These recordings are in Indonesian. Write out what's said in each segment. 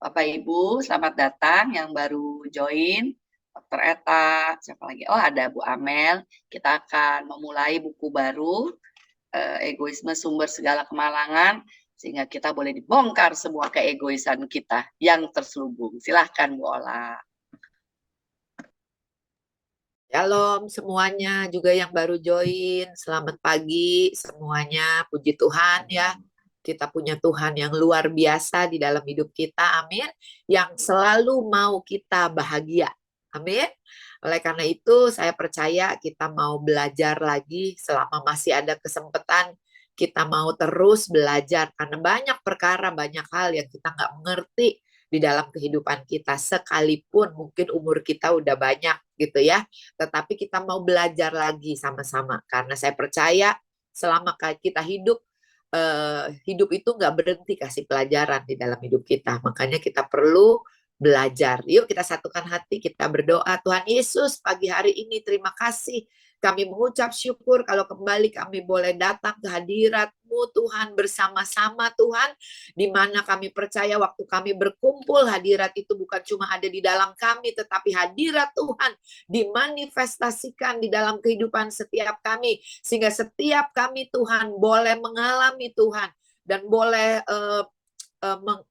Bapak Ibu, selamat datang yang baru join. Dokter Eta, siapa lagi? Oh, ada Bu Amel. Kita akan memulai buku baru, Egoisme Sumber Segala Kemalangan, sehingga kita boleh dibongkar semua keegoisan kita yang terselubung. Silahkan Bu Ola. Shalom semuanya, juga yang baru join. Selamat pagi semuanya. Puji Tuhan ya. Kita punya Tuhan yang luar biasa di dalam hidup kita. Amin. Yang selalu mau kita bahagia. Amin. Oleh karena itu, saya percaya kita mau belajar lagi selama masih ada kesempatan. Kita mau terus belajar karena banyak perkara, banyak hal yang kita nggak mengerti di dalam kehidupan kita. Sekalipun mungkin umur kita udah banyak gitu ya, tetapi kita mau belajar lagi sama-sama karena saya percaya selama kita hidup, hidup itu nggak berhenti kasih pelajaran di dalam hidup kita. Makanya kita perlu belajar. Yuk kita satukan hati, kita berdoa. Tuhan Yesus, pagi hari ini terima kasih. Kami mengucap syukur kalau kembali kami boleh datang ke hadirat-Mu Tuhan, bersama-sama Tuhan, di mana kami percaya waktu kami berkumpul, hadirat itu bukan cuma ada di dalam kami, tetapi hadirat Tuhan dimanifestasikan di dalam kehidupan setiap kami, sehingga setiap kami Tuhan boleh mengalami Tuhan dan boleh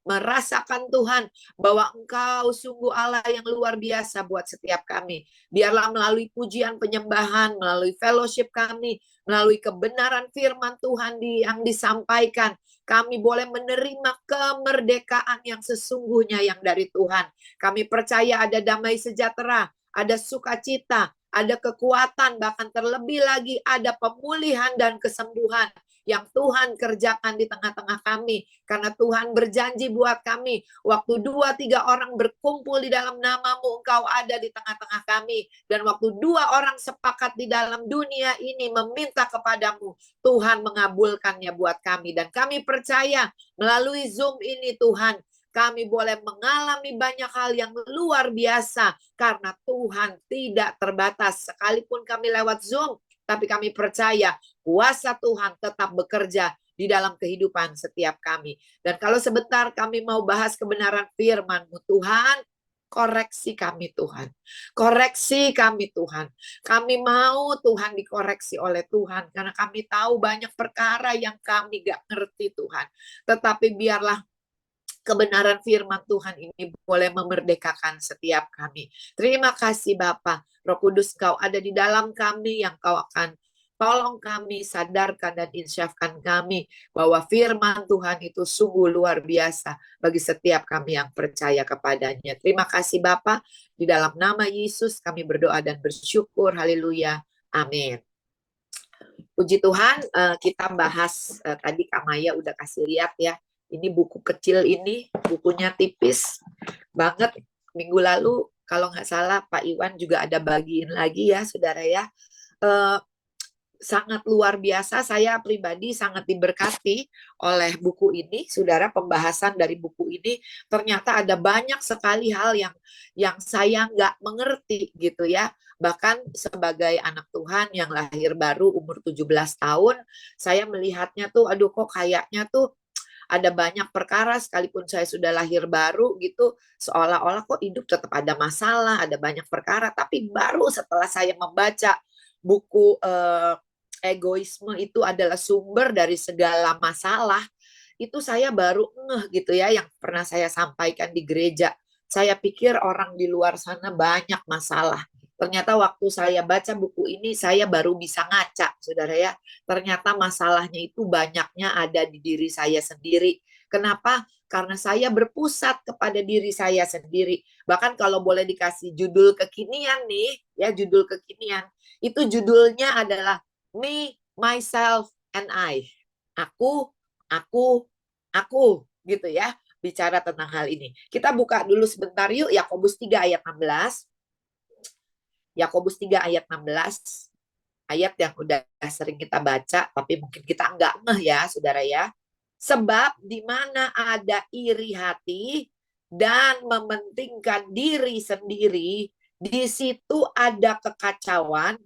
merasakan Tuhan bahwa Engkau sungguh Allah yang luar biasa buat setiap kami. Biarlah melalui pujian penyembahan, melalui fellowship kami, melalui kebenaran firman Tuhan yang disampaikan, kami boleh menerima kemerdekaan yang sesungguhnya yang dari Tuhan. Kami percaya ada damai sejahtera, ada sukacita, ada kekuatan, bahkan terlebih lagi ada pemulihan dan kesembuhan yang Tuhan kerjakan di tengah-tengah kami. Karena Tuhan berjanji buat kami, waktu 2-3 orang berkumpul di dalam nama-Mu, Engkau ada di tengah-tengah kami. Dan waktu 2 orang sepakat di dalam dunia ini meminta kepadamu, Tuhan mengabulkannya buat kami. Dan kami percaya melalui Zoom ini Tuhan, kami boleh mengalami banyak hal yang luar biasa karena Tuhan tidak terbatas. Sekalipun kami lewat Zoom, tapi kami percaya kuasa Tuhan tetap bekerja di dalam kehidupan setiap kami. Dan kalau sebentar kami mau bahas kebenaran firman-Mu Tuhan, koreksi kami Tuhan. Koreksi kami Tuhan. Kami mau Tuhan dikoreksi oleh Tuhan. Karena kami tahu banyak perkara yang kami gak ngerti Tuhan. Tetapi biarlah kebenaran firman Tuhan ini boleh memerdekakan setiap kami. Terima kasih Bapa. Roh Kudus Kau ada di dalam kami yang Kau akan tolong kami, sadarkan dan insyafkan kami bahwa firman Tuhan itu sungguh luar biasa bagi setiap kami yang percaya kepadanya. Terima kasih Bapa. Di dalam nama Yesus kami berdoa dan bersyukur. Haleluya. Amin. Puji Tuhan, kita bahas tadi Kak Maya udah kasih lihat ya. Ini buku kecil ini, bukunya tipis banget. Minggu lalu kalau nggak salah Pak Iwan juga ada bagiin lagi ya, saudara ya. Eh, Sangat luar biasa. Saya pribadi sangat diberkati oleh buku ini, saudara. Pembahasan dari buku ini ternyata ada banyak sekali hal yang saya nggak mengerti gitu ya. Bahkan sebagai anak Tuhan yang lahir baru umur 17 tahun, saya melihatnya tuh, aduh kok kayaknya tuh ada banyak perkara sekalipun saya sudah lahir baru gitu, seolah-olah kok hidup tetap ada masalah, ada banyak perkara. Tapi baru setelah saya membaca buku egoisme itu adalah sumber dari segala masalah, itu saya baru ngeh gitu ya, yang pernah saya sampaikan di gereja. Saya pikir orang di luar sana banyak masalah. Ternyata waktu saya baca buku ini, saya baru bisa ngaca, saudara ya. Ternyata masalahnya itu banyaknya ada di diri saya sendiri. Kenapa? Karena saya berpusat kepada diri saya sendiri. Bahkan kalau boleh dikasih judul kekinian nih, ya judul kekinian, itu judulnya adalah Me, Myself, and I. Aku, aku, aku, gitu ya. Bicara tentang hal ini. Kita buka dulu sebentar yuk, Yakobus 3 ayat 16. Yakobus 3 ayat 16. Ayat yang udah sering kita baca, tapi mungkin kita enggak ngeh ya, saudara ya. Sebab di mana ada iri hati dan mementingkan diri sendiri, di situ ada kekacauan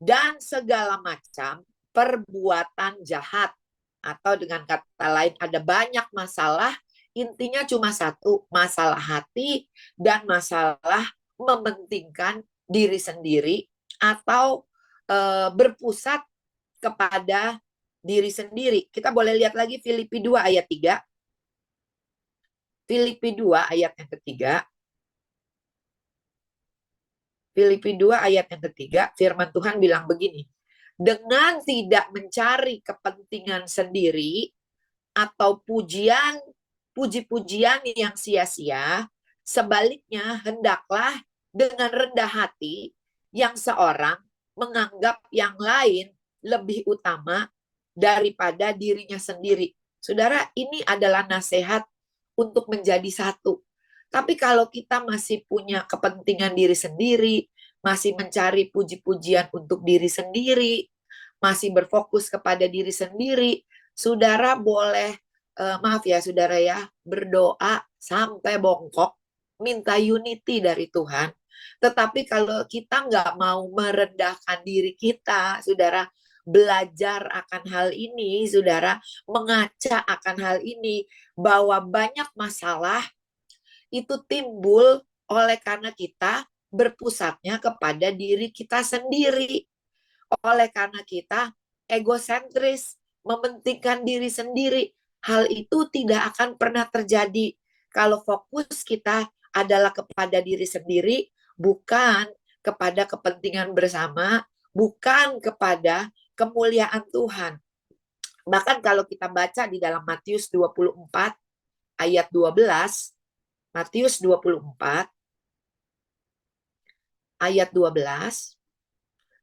dan segala macam perbuatan jahat. Atau dengan kata lain, ada banyak masalah intinya cuma satu, masalah hati dan masalah mementingkan diri sendiri atau berpusat kepada diri sendiri. Kita boleh lihat lagi Filipi 2 ayat 3. Filipi 2 ayat yang ketiga. Filipi 2 ayat yang ketiga, firman Tuhan bilang begini. Dengan tidak mencari kepentingan sendiri atau puji-pujian yang sia-sia, sebaliknya hendaklah dengan rendah hati yang seorang menganggap yang lain lebih utama daripada dirinya sendiri. Saudara, ini adalah nasihat untuk menjadi satu. Tapi kalau kita masih punya kepentingan diri sendiri, masih mencari puji-pujian untuk diri sendiri, masih berfokus kepada diri sendiri, saudara boleh, maaf ya saudara ya, berdoa sampai bongkok, minta unity dari Tuhan. Tetapi kalau kita nggak mau merendahkan diri kita, saudara, belajar akan hal ini, saudara, mengaca akan hal ini, bahwa banyak masalah itu timbul oleh karena kita berpusatnya kepada diri kita sendiri. Oleh karena kita egosentris, mementingkan diri sendiri. Hal itu tidak akan pernah terjadi kalau fokus kita adalah kepada diri sendiri, bukan kepada kepentingan bersama, bukan kepada kemuliaan Tuhan. Bahkan kalau kita baca di dalam Matius 24 ayat 12, Matius 24 ayat 12,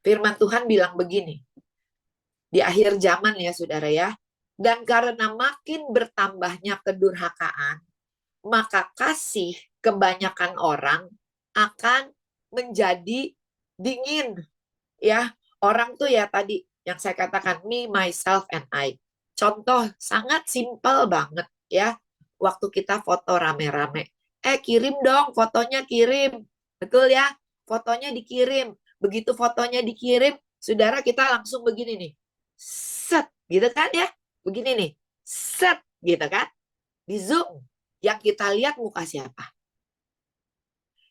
firman Tuhan bilang begini. Di akhir zaman ya saudara ya. Dan karena makin bertambahnya kedurhakaan, maka kasih kebanyakan orang akan menjadi dingin. Ya, orang tuh ya tadi yang saya katakan me, myself, and I. Contoh sangat simpel banget ya. Waktu kita foto rame-rame. Kirim dong fotonya, kirim. Betul ya? Fotonya dikirim. Begitu fotonya dikirim, saudara kita langsung begini nih. Set, gitu kan ya? Begini nih. Set, gitu kan? Di zoom. Yang kita lihat muka siapa?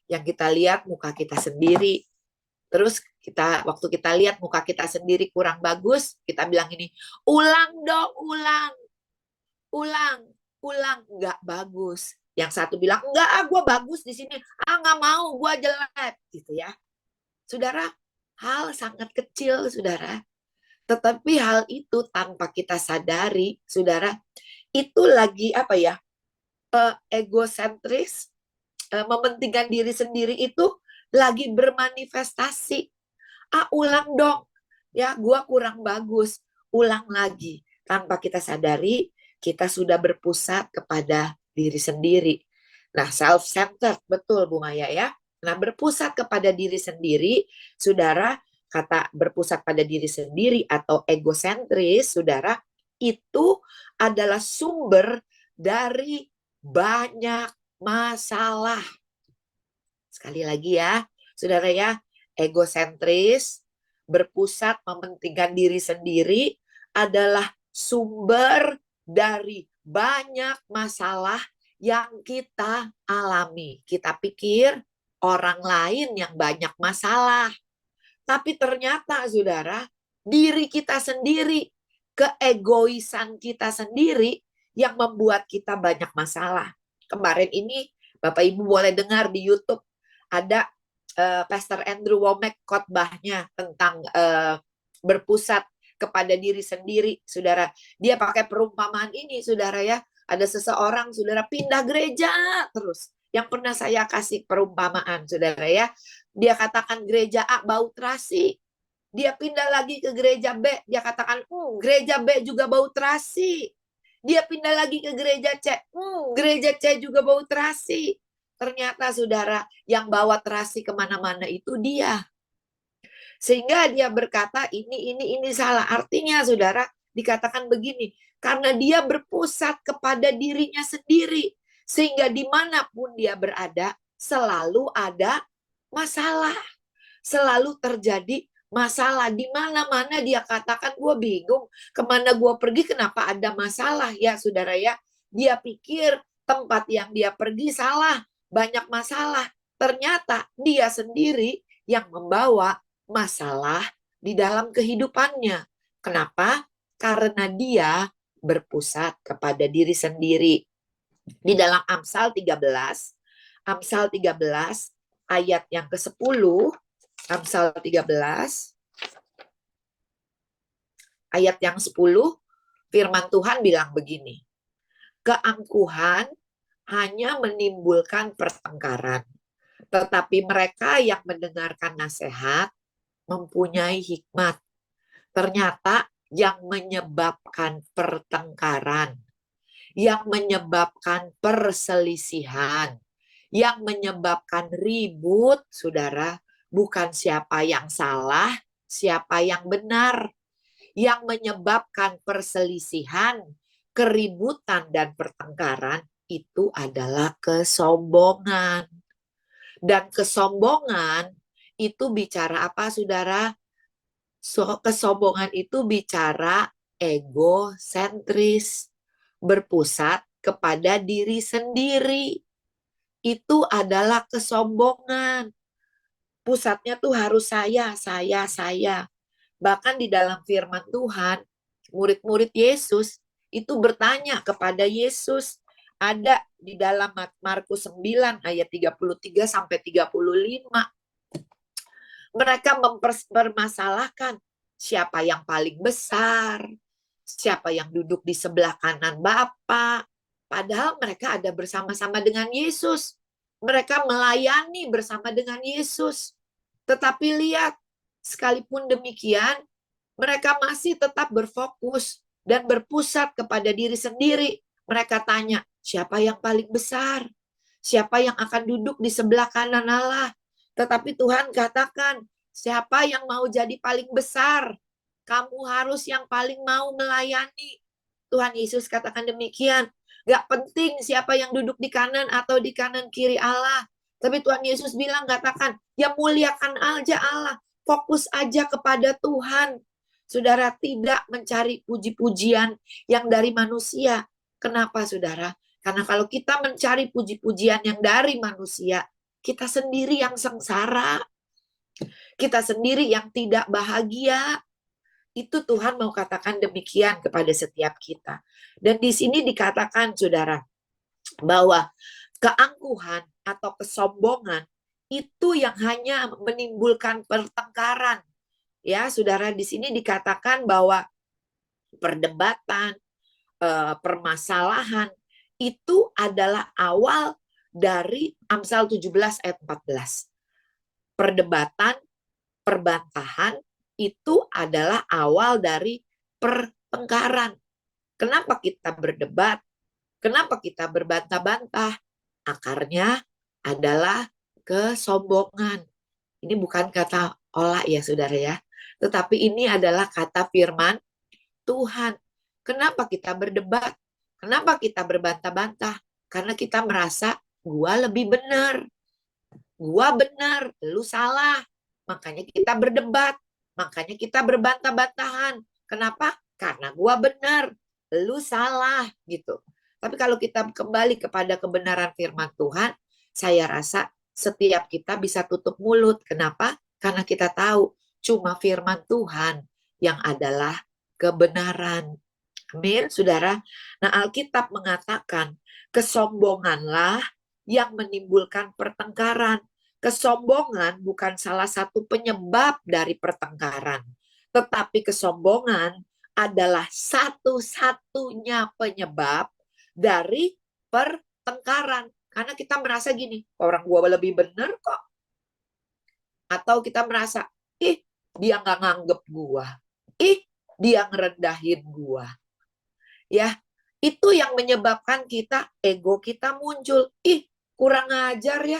Yang kita lihat muka kita sendiri. Terus waktu kita lihat muka kita sendiri kurang bagus, kita bilang ini, ulang dong, ulang, nggak bagus. Yang satu bilang, enggak, gue bagus di sini, nggak mau, gue jelek, gitu ya. Saudara, hal sangat kecil, saudara. Tetapi hal itu tanpa kita sadari, saudara, itu lagi apa ya? Egosentris, mementingkan diri sendiri itu lagi bermanifestasi. Ulang dong. Ya, gua kurang bagus. Ulang lagi. Tanpa kita sadari, kita sudah berpusat kepada diri sendiri. Nah, self-centered, betul Bu Maya ya. Nah, berpusat kepada diri sendiri, saudara, kata berpusat pada diri sendiri atau egosentris, saudara, itu adalah sumber dari banyak masalah. Sekali lagi ya, saudara ya, egosentris, berpusat mementingkan diri sendiri adalah sumber dari banyak masalah yang kita alami. Kita pikir orang lain yang banyak masalah. Tapi ternyata, saudara, diri kita sendiri, keegoisan kita sendiri yang membuat kita banyak masalah. Kemarin ini, Bapak Ibu boleh dengar di YouTube, ada Pastor Andrew Womack khotbahnya tentang berpusat kepada diri sendiri, saudara. Dia pakai perumpamaan ini, saudara ya. Ada seseorang, saudara, pindah gereja terus. Yang pernah saya kasih perumpamaan, saudara ya. Dia katakan gereja A bau terasi. Dia pindah lagi ke gereja B. Dia katakan, gereja B juga bau terasi. Dia pindah lagi ke gereja C. Gereja C juga bau terasi. Ternyata saudara, yang bawa terasi kemana-mana itu dia. Sehingga dia berkata, ini salah. Artinya saudara, dikatakan begini. Karena dia berpusat kepada dirinya sendiri. Sehingga dimanapun dia berada, selalu ada masalah. Selalu terjadi masalah. Di mana-mana dia katakan, gue bingung. Kemana gue pergi, kenapa ada masalah ya saudara ya. Dia pikir tempat yang dia pergi salah, banyak masalah. Ternyata dia sendiri yang membawa masalah di dalam kehidupannya. Kenapa? Karena dia berpusat kepada diri sendiri. Di dalam Amsal 13 ayat yang ke-10, Amsal 13 ayat yang 10, firman Tuhan bilang begini, keangkuhan hanya menimbulkan pertengkaran, tetapi mereka yang mendengarkan nasihat mempunyai hikmat. Ternyata yang menyebabkan pertengkaran, yang menyebabkan perselisihan, yang menyebabkan ribut, saudara, bukan siapa yang salah, siapa yang benar. Yang menyebabkan perselisihan, keributan, dan pertengkaran itu adalah kesombongan. Dan kesombongan itu bicara apa, saudara? Kesombongan itu bicara egosentris, berpusat kepada diri sendiri. Itu adalah kesombongan. Pusatnya tuh harus saya. Bahkan di dalam firman Tuhan, murid-murid Yesus itu bertanya kepada Yesus. Ada di dalam Markus 9 ayat 33 sampai 35. Mereka mempermasalahkan siapa yang paling besar, siapa yang duduk di sebelah kanan Bapa. Padahal mereka ada bersama-sama dengan Yesus. Mereka melayani bersama dengan Yesus. Tetapi lihat, sekalipun demikian, mereka masih tetap berfokus dan berpusat kepada diri sendiri. Mereka tanya, siapa yang paling besar? Siapa yang akan duduk di sebelah kanan Allah? Tetapi Tuhan katakan, siapa yang mau jadi paling besar? Kamu harus yang paling mau melayani. Tuhan Yesus katakan demikian. Gak penting siapa yang duduk di kanan atau di kanan kiri Allah. Tapi Tuhan Yesus bilang, katakan, ya muliakan aja Allah. Fokus aja kepada Tuhan. Saudara, tidak mencari puji-pujian yang dari manusia. Kenapa, saudara? Karena kalau kita mencari puji-pujian yang dari manusia, kita sendiri yang sengsara. Kita sendiri yang tidak bahagia. Itu Tuhan mau katakan demikian kepada setiap kita. Dan di sini dikatakan, saudara, bahwa keangkuhan atau kesombongan itu yang hanya menimbulkan pertengkaran. Ya, saudara, di sini dikatakan bahwa perdebatan, permasalahan itu adalah awal dari Amsal 17 ayat 14. Perdebatan, perbantahan itu adalah awal dari pertengkaran. Kenapa kita berdebat? Kenapa kita berbantah-bantah? Akarnya adalah kesombongan. Ini bukan kata olah ya, saudara ya. Tetapi ini adalah kata firman Tuhan. Kenapa kita berdebat? Kenapa kita berbantah-bantah? Karena kita merasa gua lebih benar. Gua benar, lu salah. Makanya kita berdebat. Makanya kita berbantah-bantahan. Kenapa? Karena gua benar, lu salah gitu. Tapi kalau kita kembali kepada kebenaran firman Tuhan, saya rasa setiap kita bisa tutup mulut. Kenapa? Karena kita tahu cuma firman Tuhan yang adalah kebenaran. Amin, saudara. Nah, Alkitab mengatakan, kesombonganlah yang menimbulkan pertengkaran. Kesombongan bukan salah satu penyebab dari pertengkaran, tetapi kesombongan adalah satu-satunya penyebab dari pertengkaran. Karena kita merasa gini, orang gua lebih benar kok. Atau kita merasa, ih, dia nggak nganggep gua. Ih, dia ngerendahin gua. Ya, itu yang menyebabkan kita, ego kita muncul. Ih, kurang ajar ya.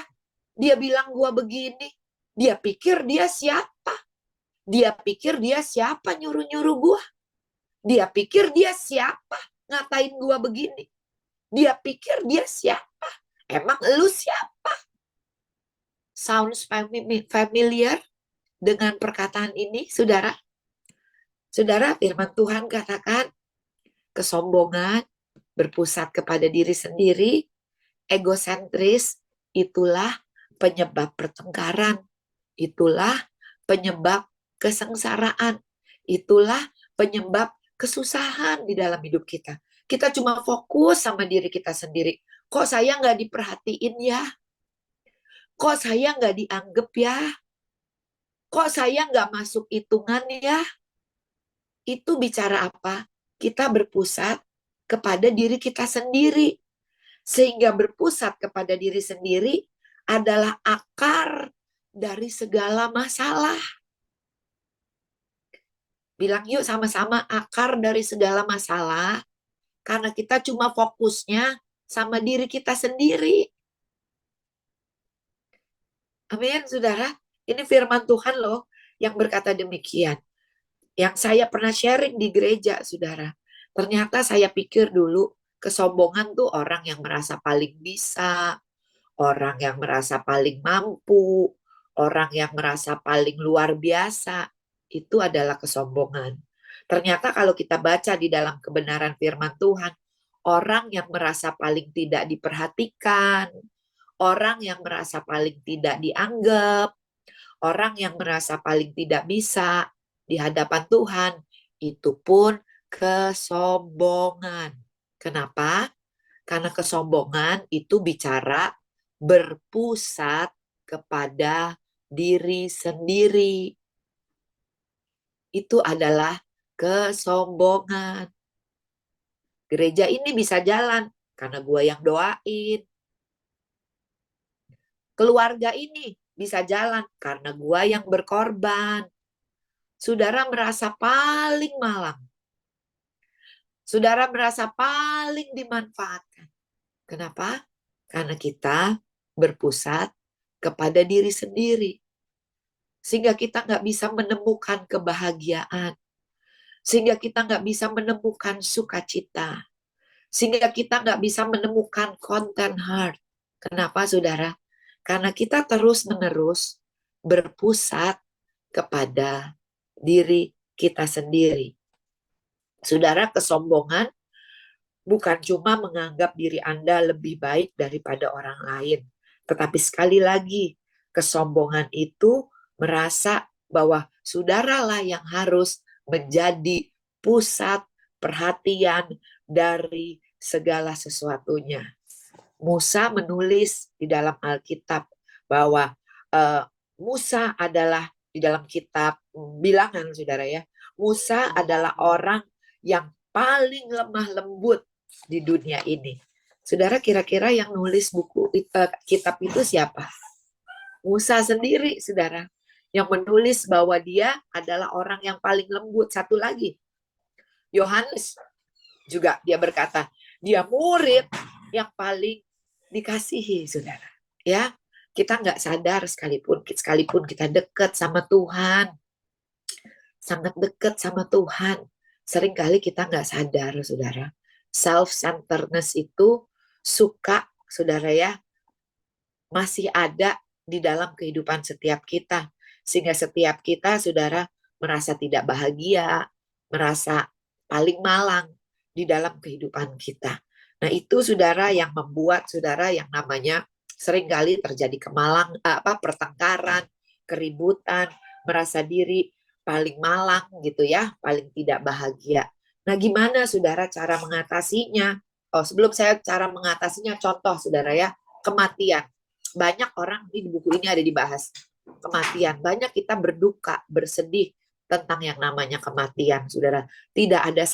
Dia bilang gua begini. Dia pikir dia siapa? Dia pikir dia siapa nyuruh-nyuruh gua? Dia pikir dia siapa ngatain gua begini? Dia pikir dia siapa? Emang lu siapa? Sounds familiar dengan perkataan ini, saudara? Saudara, firman Tuhan katakan, kesombongan berpusat kepada diri sendiri egosentris, itulah penyebab pertengkaran, itulah penyebab kesengsaraan, itulah penyebab kesusahan di dalam hidup kita. Kita cuma fokus sama diri kita sendiri. Kok saya nggak diperhatiin ya? Kok saya nggak dianggap ya? Kok saya nggak masuk hitungan ya? Itu bicara apa? Kita berpusat kepada diri kita sendiri. Sehingga berpusat kepada diri sendiri adalah akar dari segala masalah. Bilang yuk sama-sama, akar dari segala masalah. Karena kita cuma fokusnya sama diri kita sendiri. Amin, saudara. Ini firman Tuhan loh yang berkata demikian. Yang saya pernah sharing di gereja, saudara. Ternyata saya pikir dulu kesombongan tuh orang yang merasa paling bisa, orang yang merasa paling mampu, orang yang merasa paling luar biasa. Itu adalah kesombongan. Ternyata kalau kita baca di dalam kebenaran firman Tuhan, orang yang merasa paling tidak diperhatikan, orang yang merasa paling tidak dianggap, orang yang merasa paling tidak bisa di hadapan Tuhan, itu pun kesombongan. Kenapa? Karena kesombongan itu bicara berpusat kepada diri sendiri. Itu adalah kesombongan. Gereja ini bisa jalan karena gue yang doain. Keluarga ini bisa jalan karena gue yang berkorban. Saudara merasa paling malang. Saudara merasa paling dimanfaatkan. Kenapa? Karena kita berpusat kepada diri sendiri. Sehingga kita nggak bisa menemukan kebahagiaan. Sehingga kita nggak bisa menemukan sukacita. Sehingga kita nggak bisa menemukan content heart. Kenapa, saudara? Karena kita terus-menerus berpusat kepada diri kita sendiri. Saudara, kesombongan bukan cuma menganggap diri Anda lebih baik daripada orang lain. Tetapi sekali lagi, kesombongan itu merasa bahwa saudaralah yang harus menjadi pusat perhatian dari segala sesuatunya. Musa menulis di dalam Alkitab bahwa Musa adalah di dalam kitab Bilangan, saudara ya. Musa adalah orang yang paling lemah lembut di dunia ini. Saudara, kira-kira yang nulis buku kitab itu siapa? Musa sendiri, saudara. Yang menulis bahwa dia adalah orang yang paling lembut. Satu lagi, Yohanes juga dia berkata, dia murid yang paling dikasihi, saudara. Ya, kita nggak sadar sekalipun kita dekat sama Tuhan, sangat dekat sama Tuhan, seringkali kita nggak sadar, saudara. Self-centeredness itu suka, saudara ya, masih ada di dalam kehidupan setiap kita. Sehingga setiap kita, saudara, merasa tidak bahagia, merasa paling malang di dalam kehidupan kita. Nah, itu saudara yang membuat saudara yang namanya seringkali terjadi pertengkaran, keributan, merasa diri paling malang gitu ya, paling tidak bahagia. Nah, gimana saudara cara mengatasinya? Oh, sebelum saya cara mengatasinya, contoh saudara ya, kematian. Banyak orang di buku ini ada dibahas kematian. Banyak kita berduka, bersedih tentang yang namanya kematian, saudara. Tidak ada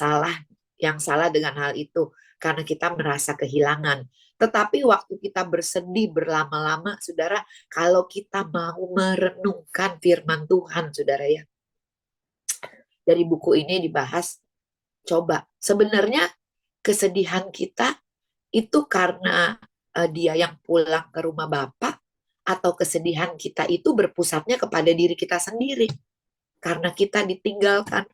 yang salah dengan hal itu karena kita merasa kehilangan. Tetapi waktu kita bersedih berlama-lama, saudara, kalau kita mau merenungkan firman Tuhan, saudara ya, dari buku ini dibahas, coba sebenarnya kesedihan kita itu karena dia yang pulang ke rumah Bapak, atau kesedihan kita itu berpusatnya kepada diri kita sendiri karena kita ditinggalkan.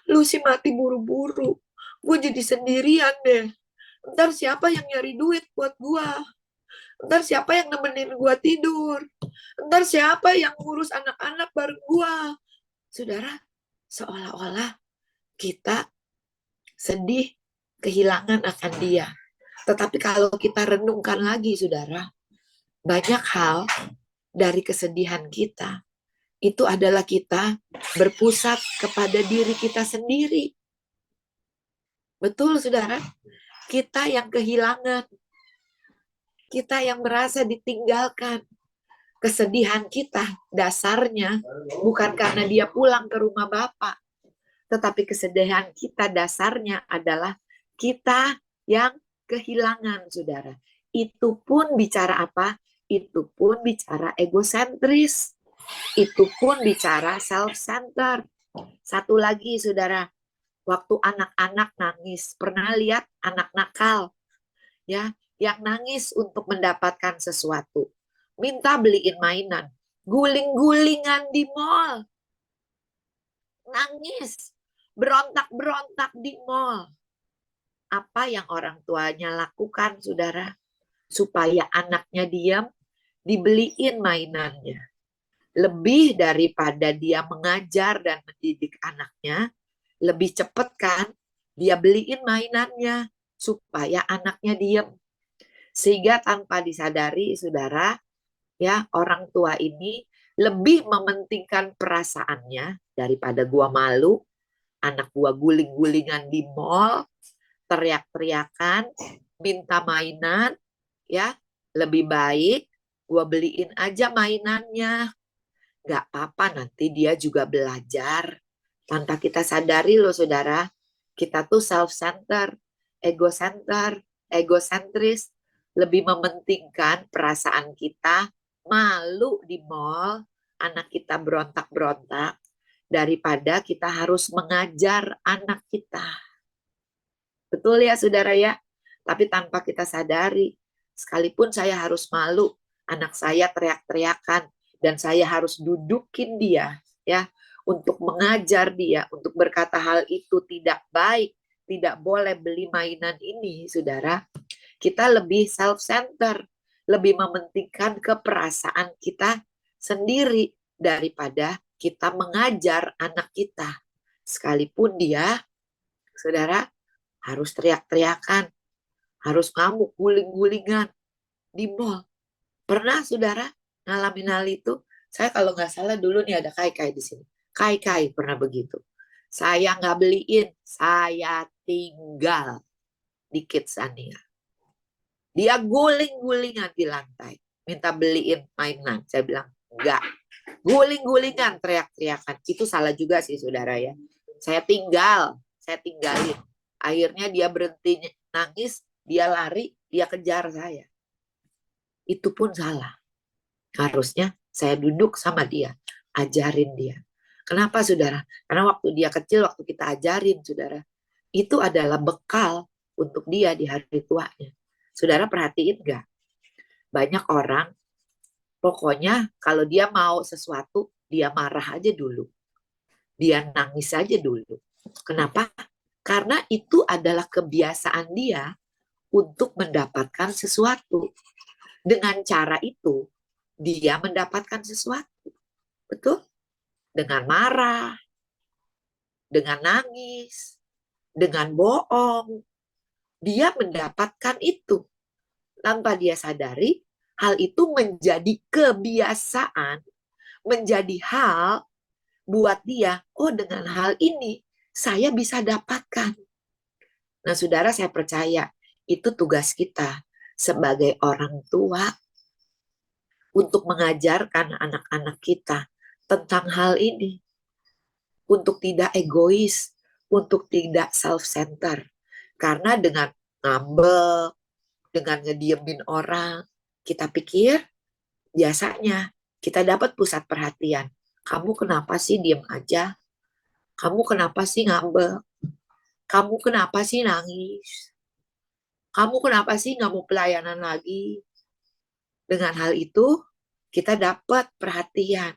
Lu sih mati buru-buru, gue jadi sendirian deh. Ntar siapa yang nyari duit buat gue? Ntar siapa yang nemenin gue tidur? Ntar siapa yang ngurus anak-anak bareng gue? Saudara, seolah-olah kita sedih kehilangan akan dia. Tetapi kalau kita renungkan lagi, saudara, banyak hal dari kesedihan kita itu adalah kita berpusat kepada diri kita sendiri. Betul, saudara? Kita yang kehilangan, kita yang merasa ditinggalkan. Kesedihan kita dasarnya bukan karena dia pulang ke rumah Bapak, tetapi kesedihan kita dasarnya adalah kita yang kehilangan, saudara. Itu pun bicara apa? Itu pun bicara egosentris. Itu pun bicara self-center. Satu lagi, saudara, waktu anak-anak nangis, pernah lihat anak nakal, ya, yang nangis untuk mendapatkan sesuatu, minta beliin mainan, guling-gulingan di mall, nangis, berontak-berontak di mall. Apa yang orang tuanya lakukan, saudara? Supaya anaknya diam, dibeliin mainannya. Lebih daripada dia mengajar dan mendidik anaknya, lebih cepat kan dia beliin mainannya supaya anaknya diam. Sehingga tanpa disadari, saudara, ya, orang tua ini lebih mementingkan perasaannya daripada gua malu, anak gua guling-gulingan di mall, teriak-teriakan, minta mainan, ya, lebih baik gua beliin aja mainannya. Gak apa-apa, nanti dia juga belajar. Tanpa kita sadari loh, saudara, kita tuh self-center, ego-center, egosentris, lebih mementingkan perasaan kita, malu di mall, anak kita berontak-berontak, daripada kita harus mengajar anak kita. Betul ya, saudara ya? Tapi tanpa kita sadari, sekalipun saya harus malu, anak saya teriak-teriakan, dan saya harus dudukin dia, ya, untuk mengajar dia, untuk berkata hal itu tidak baik, tidak boleh beli mainan ini, saudara. Kita lebih self-center, lebih mementingkan keperasaan kita sendiri daripada kita mengajar anak kita. Sekalipun dia, saudara, harus teriak-teriakan, harus ngamuk, guling-gulingan di mall. Pernah, saudara, ngalamin hal itu? Saya kalau nggak salah dulu nih ada Kai-Kai di sini. Kai-Kai pernah begitu. Saya nggak beliin, saya tinggal di Kidsania. Dia guling-gulingan di lantai, minta beliin mainan. Saya bilang, enggak. Guling-gulingan, teriak-teriakan. Itu salah juga sih, saudara ya. Saya tinggalin. Akhirnya dia berhenti nangis, dia lari, dia kejar saya. Itu pun salah. Harusnya saya duduk sama dia, ajarin dia. Kenapa, saudara? Karena waktu dia kecil, waktu kita ajarin, saudara, itu adalah bekal untuk dia di hari tuanya. Saudara perhatiin nggak? Banyak orang, pokoknya kalau dia mau sesuatu, dia marah aja dulu. Dia nangis aja dulu. Kenapa? Karena itu adalah kebiasaan dia untuk mendapatkan sesuatu. Dengan cara itu, dia mendapatkan sesuatu. Betul? Dengan marah, dengan nangis, dengan bohong. Dia mendapatkan itu. Tanpa dia sadari, hal itu menjadi kebiasaan, menjadi hal buat dia, oh dengan hal ini saya bisa dapatkan. Nah, saudara, saya percaya itu tugas kita sebagai orang tua untuk mengajarkan anak-anak kita tentang hal ini. Untuk tidak egois, untuk tidak self-center. Karena dengan ngambek, dengan ngediemin orang, kita pikir biasanya kita dapat pusat perhatian. Kamu kenapa sih diem aja? Kamu kenapa sih ngambek? Kamu kenapa sih nangis? Kamu kenapa sih nggak mau pelayanan lagi? Dengan hal itu, kita dapat perhatian.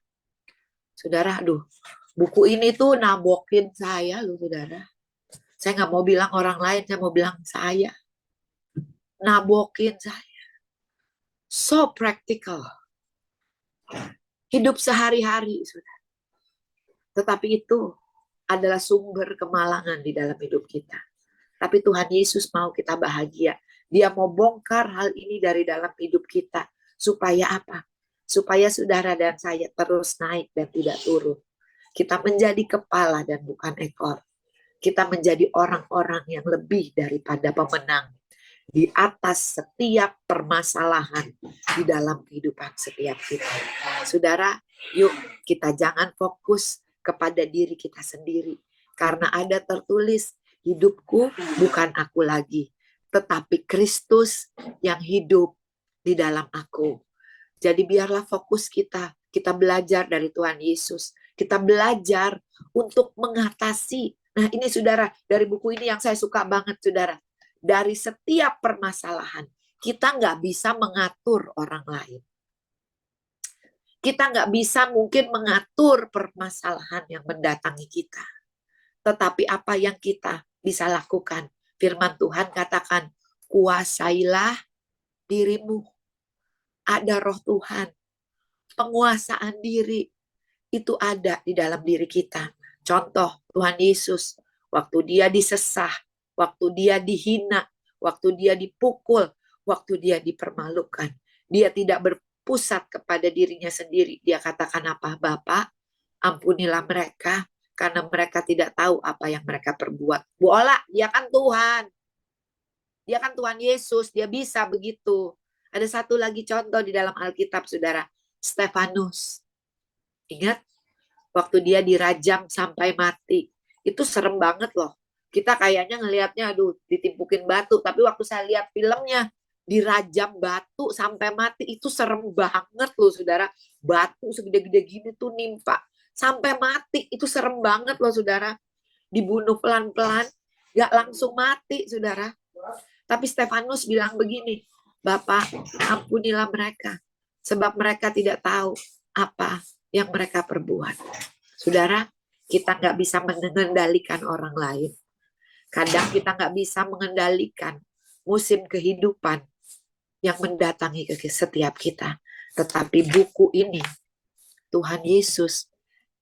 Saudara, aduh, buku ini tuh nabokin saya loh, saudara. Saya nggak mau bilang orang lain, saya mau bilang saya. Nabokin saya. So practical. Hidup sehari-hari, saudara. Tetapi itu adalah sumber kemalangan di dalam hidup kita. Tapi Tuhan Yesus mau kita bahagia Dia mau bongkar hal ini dari dalam hidup kita. Supaya apa? Supaya saudara dan saya terus naik dan tidak turun. Kita menjadi kepala dan bukan ekor. Kita menjadi orang-orang yang lebih daripada pemenang di atas setiap permasalahan di dalam kehidupan setiap kita. Saudara, yuk kita jangan fokus kepada diri kita sendiri. Karena ada tertulis, hidupku bukan aku lagi, tetapi Kristus yang hidup di dalam aku. Jadi biarlah fokus kita belajar dari Tuhan Yesus. Kita belajar untuk mengatasi. Nah ini saudara, dari buku ini yang saya suka banget saudara. Dari setiap permasalahan, kita nggak bisa mengatur orang lain. Kita nggak bisa mungkin mengatur permasalahan yang mendatangi kita. Tetapi apa yang kita bisa lakukan? Firman Tuhan katakan, kuasailah dirimu. Ada roh Tuhan. Penguasaan diri itu ada di dalam diri kita. Contoh Tuhan Yesus, waktu dia disesah, waktu dia dihina, waktu dia dipukul, waktu dia dipermalukan. Dia tidak berpusat kepada dirinya sendiri. Dia katakan apa? Bapa, ampunilah mereka karena mereka tidak tahu apa yang mereka perbuat. Bola, dia kan Tuhan. Dia kan Tuhan Yesus, dia bisa begitu. Ada satu lagi contoh di dalam Alkitab, saudara. Stefanus. Ingat? Waktu dia dirajam sampai mati. Itu serem banget loh. Kita kayaknya ngelihatnya, aduh, ditimpukin batu. Tapi waktu saya lihat filmnya, dirajam batu sampai mati. Itu serem banget loh, saudara. Batu segede-gede gini tuh nimpa. Sampai mati. Itu serem banget loh, saudara. Dibunuh pelan-pelan. Gak langsung mati, saudara. Tapi Stefanus bilang begini, Bapak, ampunilah mereka. Sebab mereka tidak tahu apa yang mereka perbuat. Saudara, kita nggak bisa mengendalikan orang lain. Kadang kita nggak bisa mengendalikan musim kehidupan yang mendatangi ke setiap kita. Tetapi buku ini, Tuhan Yesus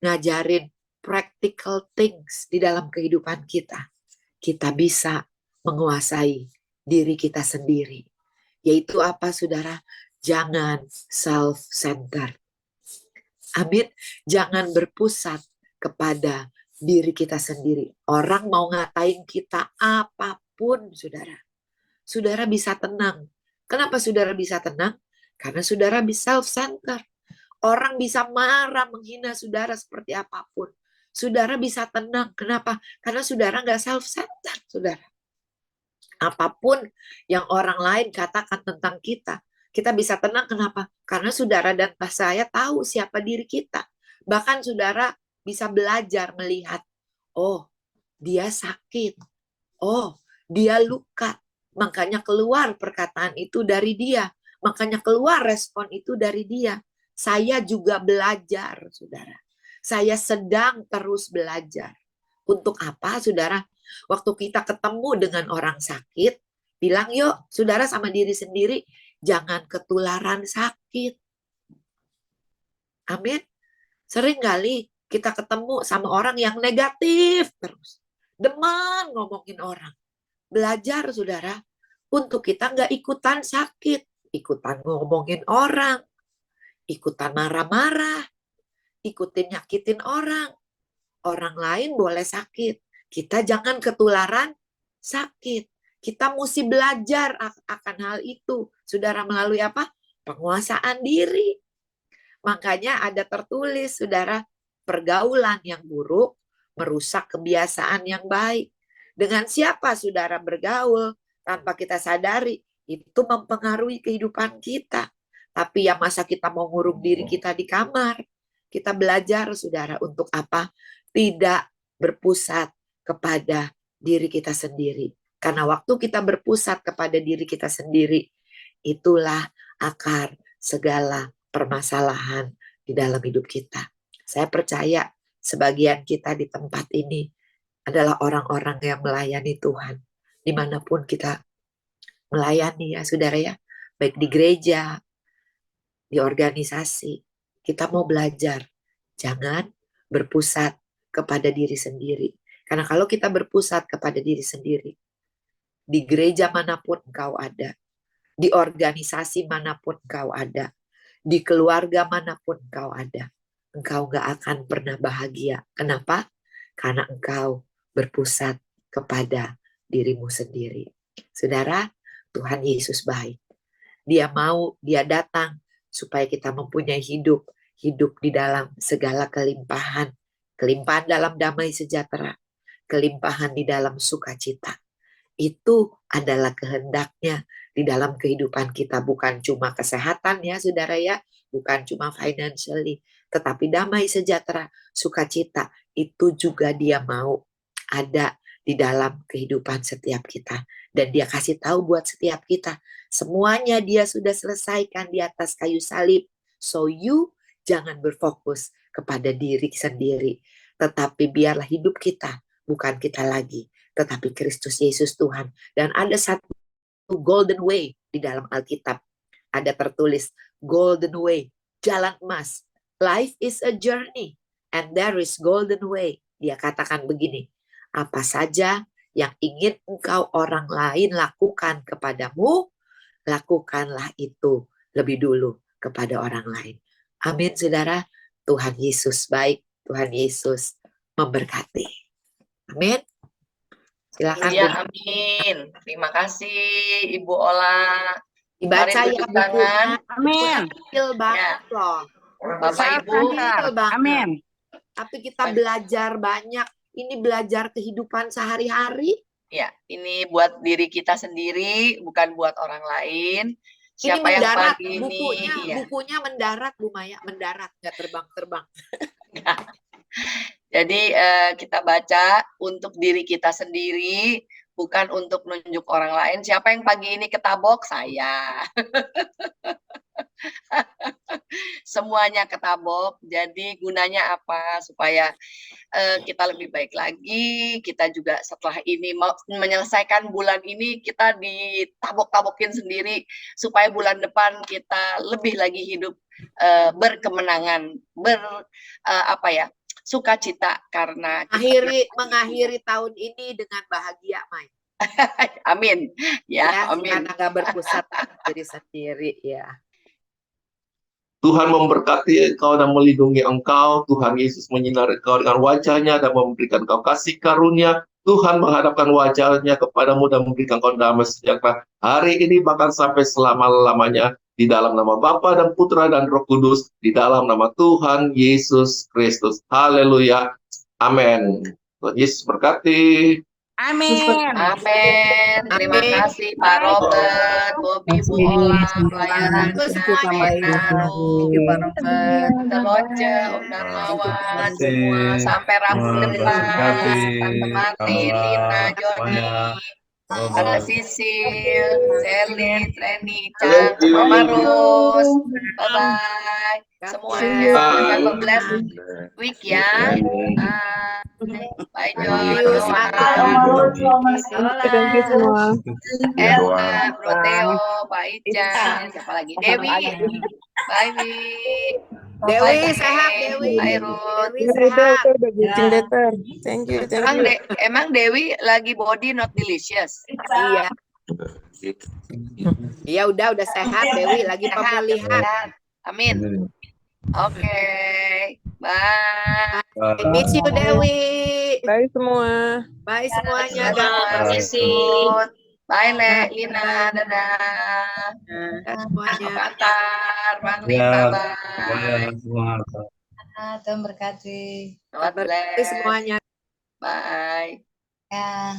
ngajarin practical things di dalam kehidupan kita. Kita bisa menguasai diri kita sendiri. Yaitu apa, saudara? Jangan self-centered. Amin. Jangan berpusat kepada diri kita sendiri. Orang mau ngatain kita apapun, saudara. Saudara bisa tenang. Kenapa saudara bisa tenang? Karena saudara bisa self-centered. Orang bisa marah, menghina saudara seperti apapun. Saudara bisa tenang. Kenapa? Karena saudara nggak self-centered, saudara. Apapun yang orang lain katakan tentang kita, kita bisa tenang. Kenapa? Karena saudara dan saya tahu siapa diri kita. Bahkan saudara bisa belajar melihat, oh dia sakit, oh dia luka, makanya keluar perkataan itu dari dia, makanya keluar respon itu dari dia. Saya juga belajar, saudara. Saya sedang terus belajar. Untuk apa, saudara? Waktu kita ketemu dengan orang sakit, bilang yuk, saudara sama diri sendiri, jangan ketularan sakit. Amin. Sering kali kita ketemu sama orang yang negatif terus. Demen ngomongin orang. Belajar, saudara, untuk kita nggak ikutan sakit. Ikutan ngomongin orang. Ikutan marah-marah. Ikutin nyakitin orang. Orang lain boleh sakit. Kita jangan ketularan sakit. Kita mesti belajar akan hal itu. Saudara, melalui apa? Penguasaan diri. Makanya ada tertulis, saudara, pergaulan yang buruk merusak kebiasaan yang baik. Dengan siapa saudara bergaul tanpa kita sadari, itu mempengaruhi kehidupan kita. Tapi ya masa kita mau ngurung diri kita di kamar? Kita belajar, saudara, untuk apa? Tidak berpusat kepada diri kita sendiri. Karena waktu kita berpusat kepada diri kita sendiri, itulah akar segala permasalahan di dalam hidup kita. Saya percaya sebagian kita di tempat ini adalah orang-orang yang melayani Tuhan. Dimanapun kita melayani ya saudara ya. Baik di gereja, di organisasi. Kita mau belajar. Jangan berpusat kepada diri sendiri. Karena kalau kita berpusat kepada diri sendiri, di gereja manapun engkau ada, di organisasi manapun engkau ada, di keluarga manapun engkau ada, engkau gak akan pernah bahagia. Kenapa? Karena engkau berpusat kepada dirimu sendiri. Saudara, Tuhan Yesus baik. Dia datang supaya kita mempunyai hidup di dalam segala kelimpahan. Kelimpahan dalam damai sejahtera, kelimpahan di dalam sukacita. Itu adalah kehendaknya di dalam kehidupan kita, bukan cuma kesehatan ya saudara ya, bukan cuma financially, tetapi damai sejahtera, sukacita, itu juga dia mau ada di dalam kehidupan setiap kita. Dan dia kasih tahu buat setiap kita, semuanya dia sudah selesaikan di atas kayu salib. So you jangan berfokus kepada diri sendiri, tetapi biarlah hidup kita, bukan kita lagi, tetapi Kristus Yesus Tuhan. Dan ada satu golden way di dalam Alkitab. Ada tertulis golden way, jalan emas. Life is a journey and there is golden way. Dia katakan begini, apa saja yang ingin engkau orang lain lakukan kepadamu, lakukanlah itu lebih dulu kepada orang lain. Amin saudara. Tuhan Yesus baik, Tuhan Yesus memberkati. Amin. Silakan. Ya, amin. Terima kasih Ibu Ola. Dibaca Mari ya tunjuk tangan. Amin. Kecil banget loh. Bapak Ibu. Kecil banget. Amin. Tapi kita belajar banyak. Ini belajar kehidupan sehari-hari. Ya, ini buat diri kita sendiri, bukan buat orang lain. Ini Siapa yang mendarat, pagi ini? bukunya mendarat, Bu Maya, mendarat, nggak terbang-terbang. Jadi kita baca untuk diri kita sendiri, bukan untuk menunjuk orang lain. Siapa yang pagi ini ketabok? Saya. Semuanya ketabok. Jadi gunanya apa? Supaya kita lebih baik lagi. Kita juga setelah ini menyelesaikan bulan ini, kita ditabok-tabokin sendiri supaya bulan depan kita lebih lagi hidup berkemenangan, sukacita karena mengakhiri tahun ini dengan bahagia, Mai. Amin. Ya, amin. Karena nggak berpusat diri sendiri ya. Tuhan memberkati engkau dan melindungi engkau. Tuhan Yesus menyinari engkau dengan wajahnya dan memberikan engkau kasih karunia. Tuhan menghadapkan wajahnya kepadamu dan memberikan engkau damai sejahtera hari ini bahkan sampai selama-lamanya. Di dalam nama Bapa dan Putra dan Roh Kudus, di dalam nama Tuhan Yesus Kristus. Haleluya. Amin. Tuhan Yesus berkati. Amin. Amin. Terima kasih Pak Robert, Bobi, Bu Ola, pelayanan semuanya. Tante Loce, Om Darmawan, semua sampai Rabu depan. Tante Martin, Lina, Joni, Tante Sisil, Selly, Reni, Cang, Mama Rus. Bye-bye. Semuanya. Have a blessed week ya. Bye John. Thank you semua. Elna, Bro Theo, Pak Ican, siapa lagi? Dewi. Bye Wi. Dewi sehat, Dewi. Bye Ruth. Dewi sehat. Thank you. Emang Dewi lagi body not delicious. Iya. Iya udah sehat Dewi, lagi pemulihan. Amin. Oke. Bye. Miss you Dewi. Bye semua. Bye semuanya. Bye Le, Lina, dadah. Semuanya. Katar, Bang Rita, bye. Tuhan berkati. Selamat Semuanya. Bye. Ya.